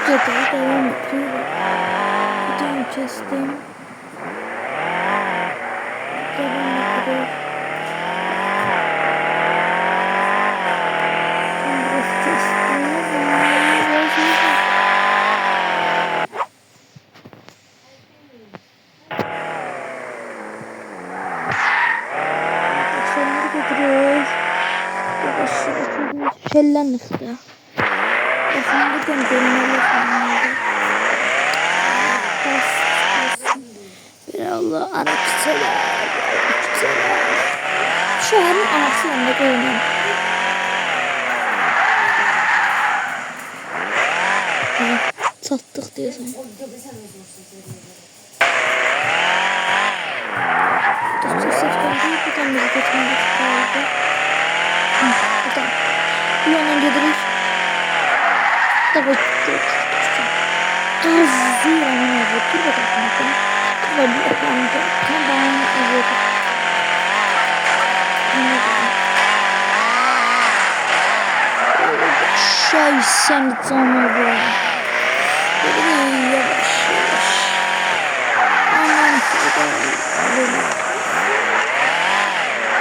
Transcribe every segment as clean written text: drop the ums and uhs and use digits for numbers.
videoda devam ediyorum. Videoyu kestim. Devam ediyorum. Biraz kestim. Sonları getiriyoruz. Şellendik ya. Aslında göndermeler falan. Bir Allah Arapçalar. Şehrin anası yanında koyuyorum. Sattık diyorsun. Dostlar seçken değil bir tane müzik etmedik kaldı. Buradan. Bir yandan geliriz. Tabii ki. Gazı yanına yapıyor. Dur bakalım. Dur bakalım. Tamam. Evet. Şey sen canım bu. Yavaş yavaş. Aman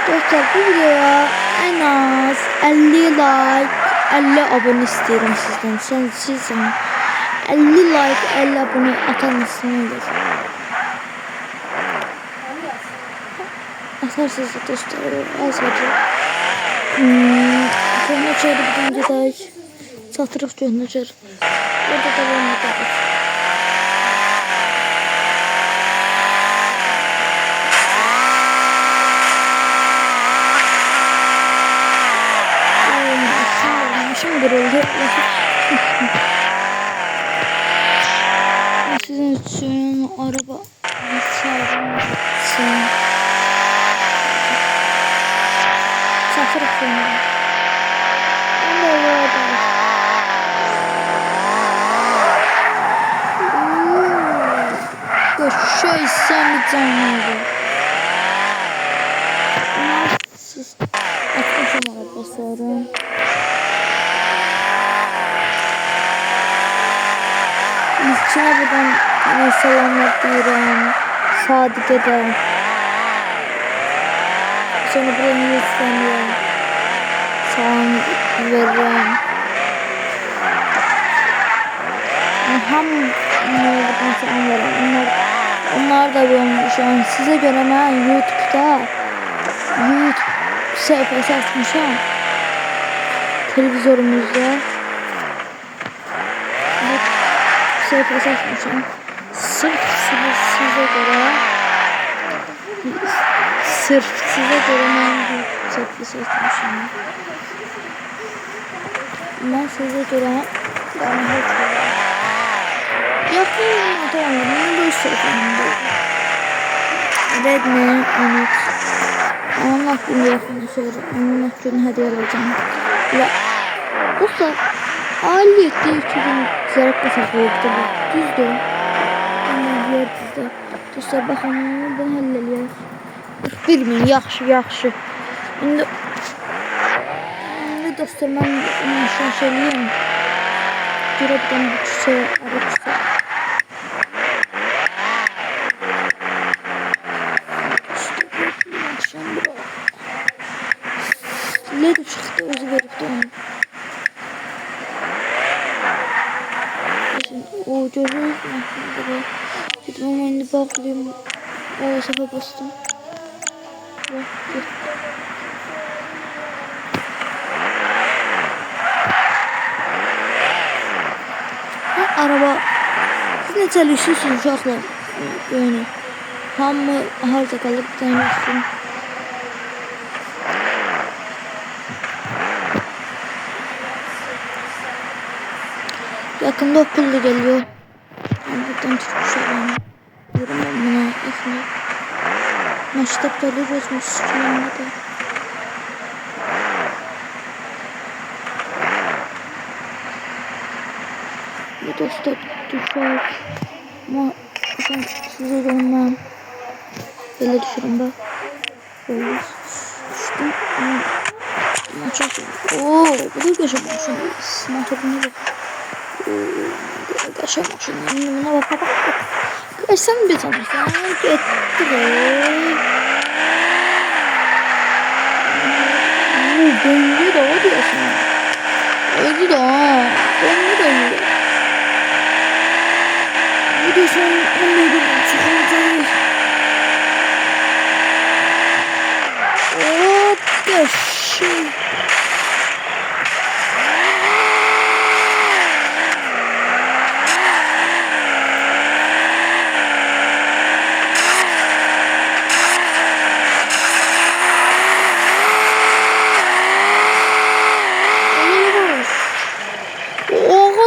dostlar bu videoya en az 50 like 50 abone istiyorum sizden. Siz 50 like 50 abone atar mısınız? Atarsınız dostlar az verir. Sonra çayda bir gün satırıq göndərir. Orada devam ederiz. Şimdi kırıldı. Sizin için araba çağırmışsın. Satırıq göndərir. Şey sen bir canlı. Siz atmışım araba sonra. İlçine buradan selamlar diyorum. Sadık'a da. Sonra buranı istemiyorum. Selam veririm. Ham buradan selam veririm. Onlar da şu an size göre ben YouTube sayfası açmışım. Televizyonumuzda sayfası açmışım. Sırf size göre ben YouTube sayfası açmışım. Ben size göre yapıyorum adamlarımın bu sayfamda. Redmi 13. Onun hakkında yaklaşıyor. Onun hakkında hediye alacağım. Ve o da aliyette 2000 zararlı saklayıktı bu. Düzdü. Ama diğer düzdü. Dostlar bakalım ben hallediyor. 41.000 yaxşı. Şimdi dostlar ben nişan söyleyeyim. Görevden bu çiçeği arıqsa. LED çıktı özü verip de onu. O görüyoruz mu? Dedim ama indi bağlayayım. O sefer bastım. Bak gel. Araba. Siz ne çalışıyorsunuz uşaqlar? Yani. Hamı harca kalıb dayanırsın. Yakında okulda geliyor. Buradan tutmuş olan. Diyorum ben buna yakında. Maçta kalıyoruz Müslüman'da da. Bu dostlar düşer. Ama ben size de ondan böyle düşürüm bak. Böyle düştüm. Ama çok. Ooo bu da yaşamışım. Motoruna bak. Kaşa maşının buna bak. Sen bir tane sen getir. Döndü de o diyorsun. Öldü de ha. Döndü de öldü. Ne diyorsun? Anladım. Çıkılacağız. Hop. Geçin.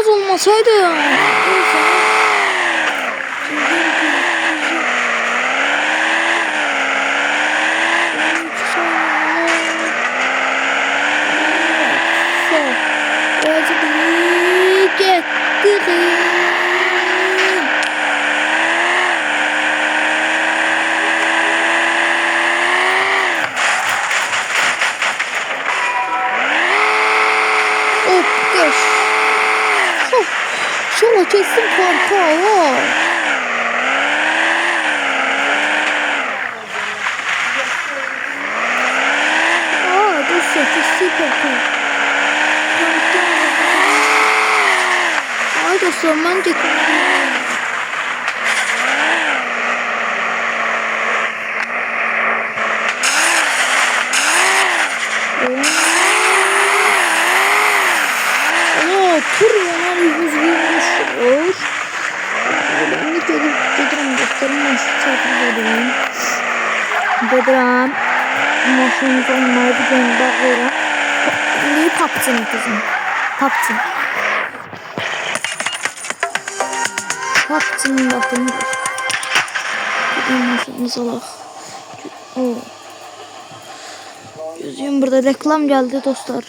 Olmasaydı ya. Şöyle kesin parka var. Dur kesin parka. Ay dostlar ben getirdim. Tur yanar 123. Ben de getirəm göstərim. Gedirəm. Maşınımızı onları bir göndərirəm. İndi papçını kızım. Papçın. Papçının lafını var. Gidelim maşınımızı alaq. Gözüm burada reklam geldi dostlar.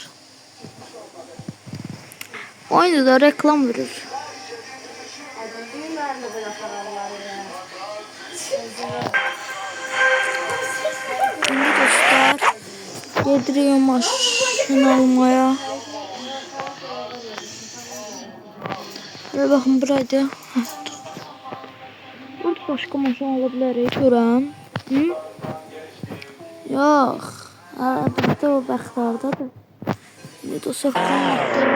Oyunda da reklam verir. Şimdi dostlar gediriyor maşın almaya. Hadi bakın buraydı. Burada başka maşın alabiliriz. Görəm. Yok. Burada o bəxtlardadır. Şimdi dostlar kanatdır.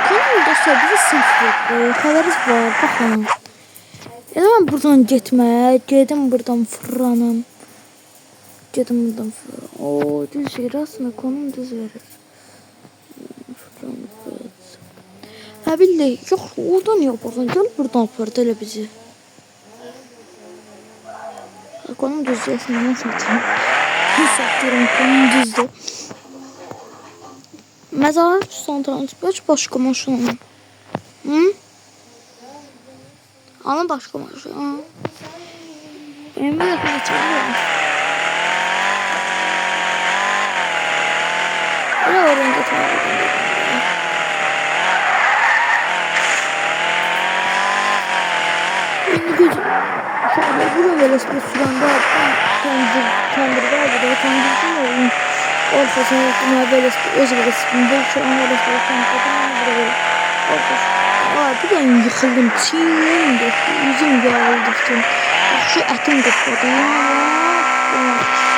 Kanal dostlar bizi sınıfdır. Xəbəriniz var. Baxın. Ben buradan getmə. Gedim buradan fırlanım. Gedim buradan fırlanım. Oo düz yer aslında konum düz verir. Ha bildi. Yok oradan yapalım. Gel buradan apardı elə bizi. Konum düz aslında ben satayım. Satıyorum konum düzdür. Mezar transport başka maşın. Ana başka maşın. Benim böyle kaçırıyorum. Öyle oraya getirdim. Benim gözüm. Şöyle buraya böyle sürende tandır var bir de tandır var. Ortasına yaptığımda böyle öz resminde şu an böyle tandır bir an yıkıldım. Çiğim gitti. Yüzüm yağıldı. Şu etim koptu.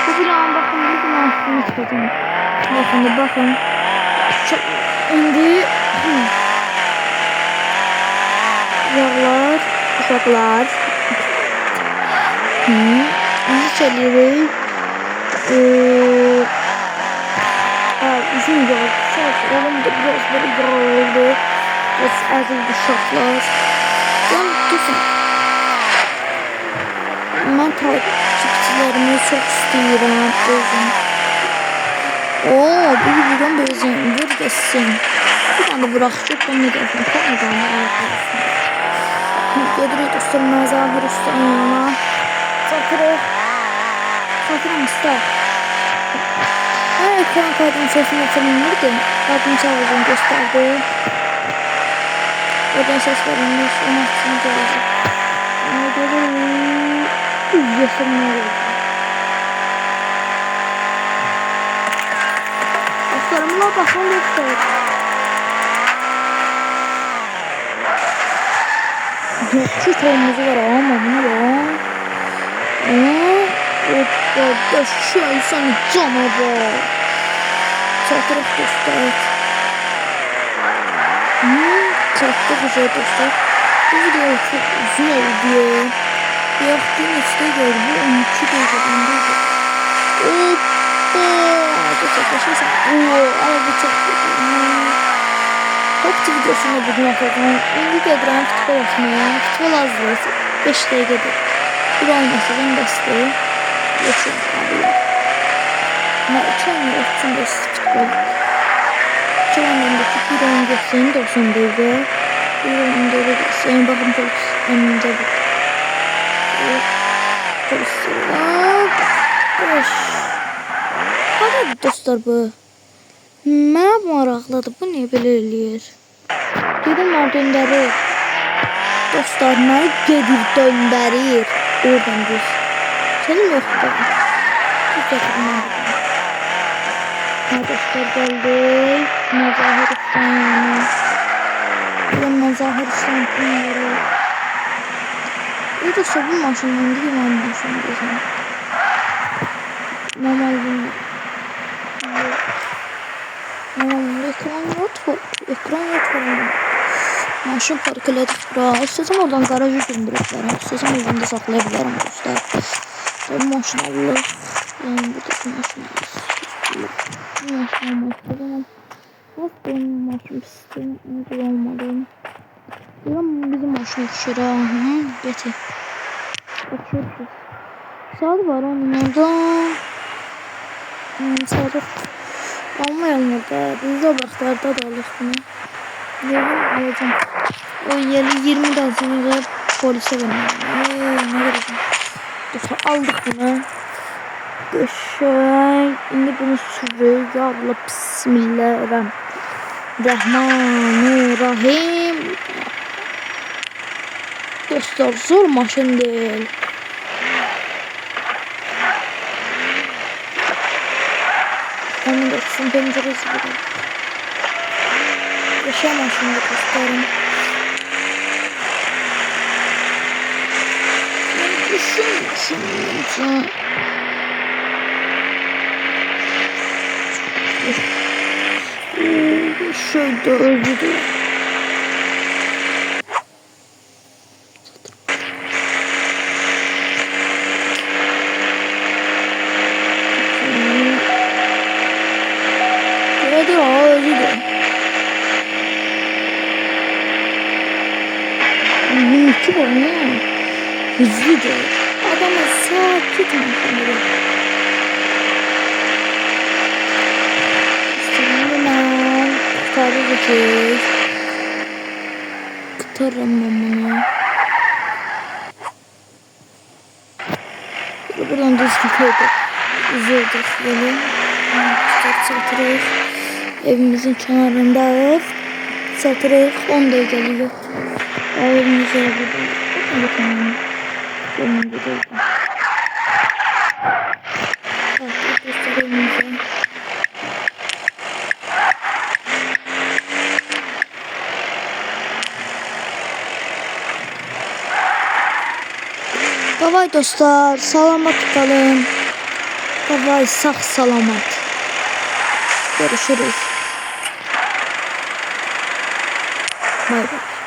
Bu bir an bakın. Bir an aklımı çıkardım. Bakın. Şimdi yağlar, uşaklar. Bizi çeliyoruz. Yüzüm yağıldı. Oğlum da biraz böyle yağıldı. Əzildi uşaqlar. Yəni dostum, mən takipçilərimi çox istəyirəm. Oo, bu videodan böyle zəngir geçsin. Bir tane de bırakacak onu gelsin. Gedirik dostum Məzahir Usta'nın yanına. Satırım usta. Her ekran kaydının sesini açılmıştı. Kadın çağırdım gösterdi. Oradan ses verilmiş. Onun için gelecek. Ona göre yaşamına gelecek. Sola bakın dostlar. Yakşı tomuzu var ama bunu ya. Hoppa şey sen canavar. Çatırıq dostlar. Çatdı güzel dostlar. Bu video çok uzun oldu. Yaptığım isteyir bu 12 dakikada. Hoppa. Hadi çaklaşırsan. Abi çok PUBG videosunu bugün atacağım. İndi gedirəm futbol atmaya. Futbol azdır. 5 dəqiqədir. Bir olmasa ben dəstəyim. Geçin abi. Ama 2 oyun yapsın da futbol. 2 oyundaki bir oyun göstereyim 90 dəqiqə. Bir oyun göstereyim. Bakın polis önümde bu. Polisler var. Hadi dostlar bu. Mənə maraqlıdır. Bu niyə belə eləyir? Gedim var döndərir. Dostlar mənə gedir döndərir. Oradan düz. Senin yoxdur. Düz gətirməm. Dostlar gəldik. Məzahir İslam yanına. Burada Məzahir İslam kimləri. Bir dostlar bu maşından deyim mən maşın deyim. Normal bilmir. Ekran yok falan. Maşın park elədik bura. İstəsəm oradan garajı göndəriblərəm. İstəsəm evimdə saxlaya bilərəm dostlar. Bu maşın alırıq. Yəni buradakı maşın alırıq. Bu maşın almaq istəyirəm. Nasıl benim maşın pisdir. Onu kullanmadım. Deyirəm bizim maşın düşür ha. Getir. Açıyoruz. Saat var onlardan. Saat almayalım orada. Biz de baklarda da alırıq bunu. Yarın alacağım. O yeri 20 dakika polise vermeyeceğim. Ne vereceğim? Dostlar aldık bunu. Döşek. Şimdi bunu sürüyoruz. Ya Allah bismillahirrahmanirrahim. Dostlar zor maşın değil. Onun da kısım penceresi gibi. Yaşam aslında dostlarım. Düşünün. Şöyle öldü. Ki var ne? Hızlıca. Adama sakin makamları. İstediğimden kurtaracağız. Kurtarırım ben bunu. Buradan düz gidiyordu. İzliyorduk böyle. Satırız. Evimizin kenarındayız. Satırız. 10 dakika geliyor. Evimize burada. Bakın. Benim burada. Bak göstereyimize. Bye bye dostlar. Selamat kalın. Bye bye. Sağ salamat. Görüşürüz. Bye bye.